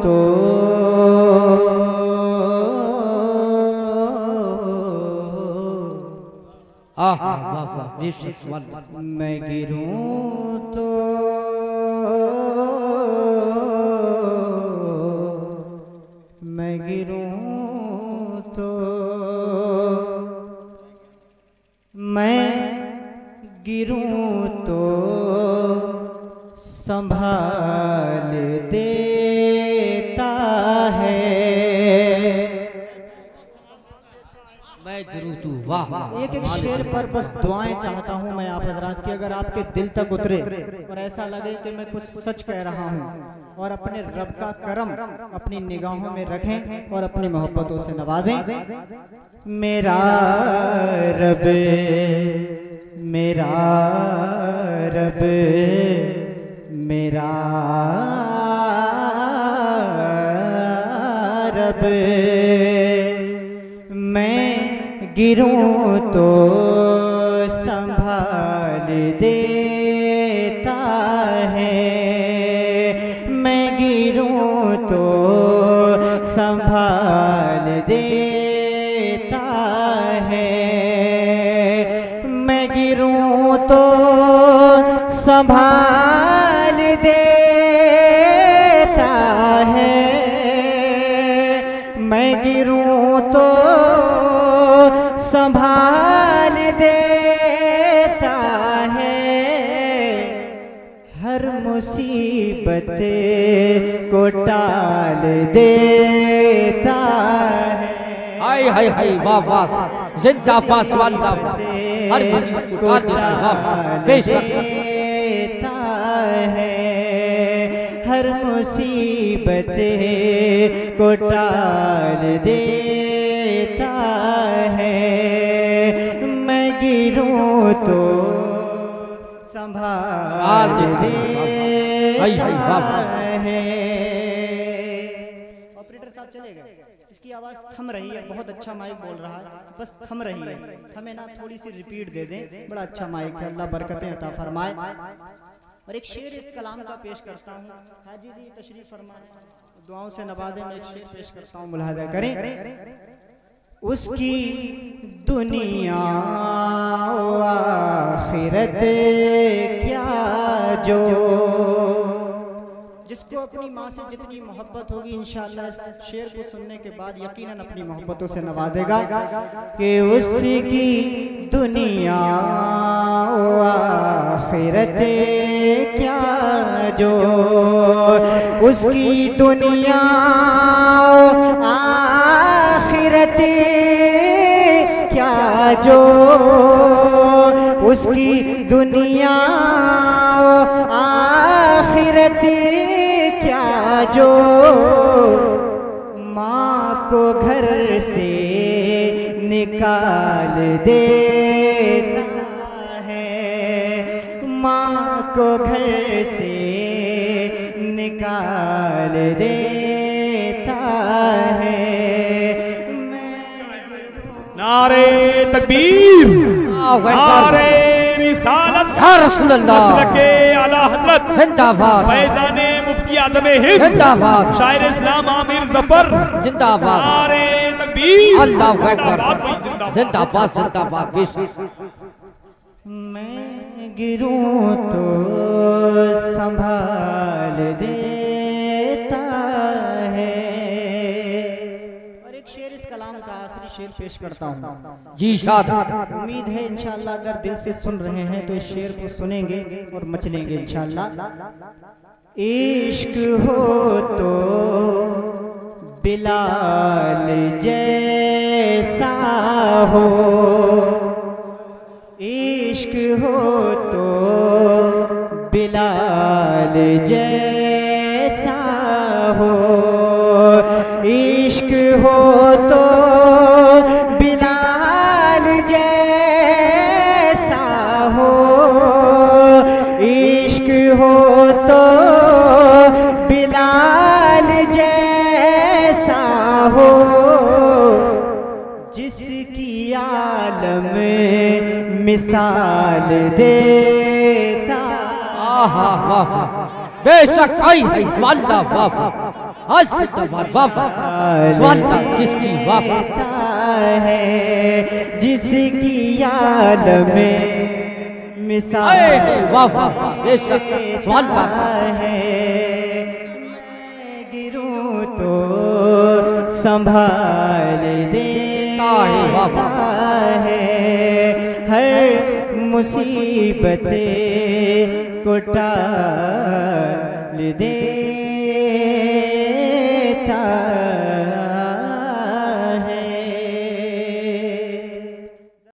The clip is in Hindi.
तो मैं गिरूं तो मैं गिरूं तो मैं गिरूं तो संभाल देता है। मैं गिरूं तू वाह। एक एक शेर पर बस दुआएं चाहता हूं मैं आप हजरात की, अगर आपके दिल तक उतरे और ऐसा लगे कि मैं कुछ सच कह रहा हूं और अपने रब का करम अपनी निगाहों में रखें और अपनी मोहब्बतों से नवाजें। मेरा रब मेरा रब मेरा रब मैं गिरूं तो संभाल देता है। मैं गिरूं तो संभाल देता है। मैं गिरूं तो संभाल देता है। मैं गिरूं तो संभाल देता है। हर मुसीबत को टाल देता है। हाय हाय हाय वाह वाह जिंदाबाद वाला हर मुसीबत को टाल देता है। वाह बेशक देता है। हर मुसीबत को टाल देता है। मैं गिरूं तो संभाल देता है। ऑपरेटर साहब चले गए, इसकी आवाज थम रही है, बहुत अच्छा माइक बोल रहा है, बस थम रही है, थमे ना, थोड़ी सी रिपीट दे दें, बड़ा अच्छा माइक है, अल्लाह बरकतें अता फरमाए। और एक शेर इस कलाम का पेश करता हूँ, हाजी जी तशरीफ फरमाए, दुआओं से नवाजे में एक शेर पेश करता हूँ, मुलाहिजा करें। उसकी दुनिया ओ आखिरत क्या जो, जिसको अपनी माँ से जितनी मोहब्बत होगी इंशाअल्लाह इस शेर को सुनने के बाद यकीनन अपनी मोहब्बतों से नवाजेगा कि उसकी दुनिया ओ आखिरत क्या जो, उसकी दुनिया आखिरत क्या जो, उसकी दुनिया आखिरत क्या जो, माँ को घर से निकाल देता है। माँ को घर से निकाल देता है। नारे तकबीर, नारे रिसालत, या रसूल अल्लाह, मसलके आला हजरत जिंदाबाद, फैजाने मुफ्ती आजम हिंद जिंदाबाद, शायर इस्लाम आमिर जफर जिंदाबाद, नारे तकबीर, अल्लाहू अकबर, जिंदाबाद जिंदाबाद। मैं गिरूं तो संभाल देता है। और एक शेर इस कलाम का आखिरी शेर पेश करता हूँ जी शाद। उम्मीद है इंशाअल्लाह अगर दिल से सुन रहे हैं तो इस शेर को सुनेंगे और मचलेंगे इंशाअल्लाह। इश्क हो तो बिलाल जैसा हो, इश्क हो तो बिलाल जैसा हो, इश्क हो तो बिलाल जैसा हो, इश्क हो तो बिलाल जैसा हो, जिसकी आलम मिसाल देता। आहा वाह बेशक आई है वाह वाह। आज जिंदाबाद वाह स्वाल्ला जिसकी वाह है जिसकी याद में मिसाल वाह वाह बेशक स्वाल्ला है। मैं गिरूं तो संभाल देता है हर मुसीबतें को टाल दे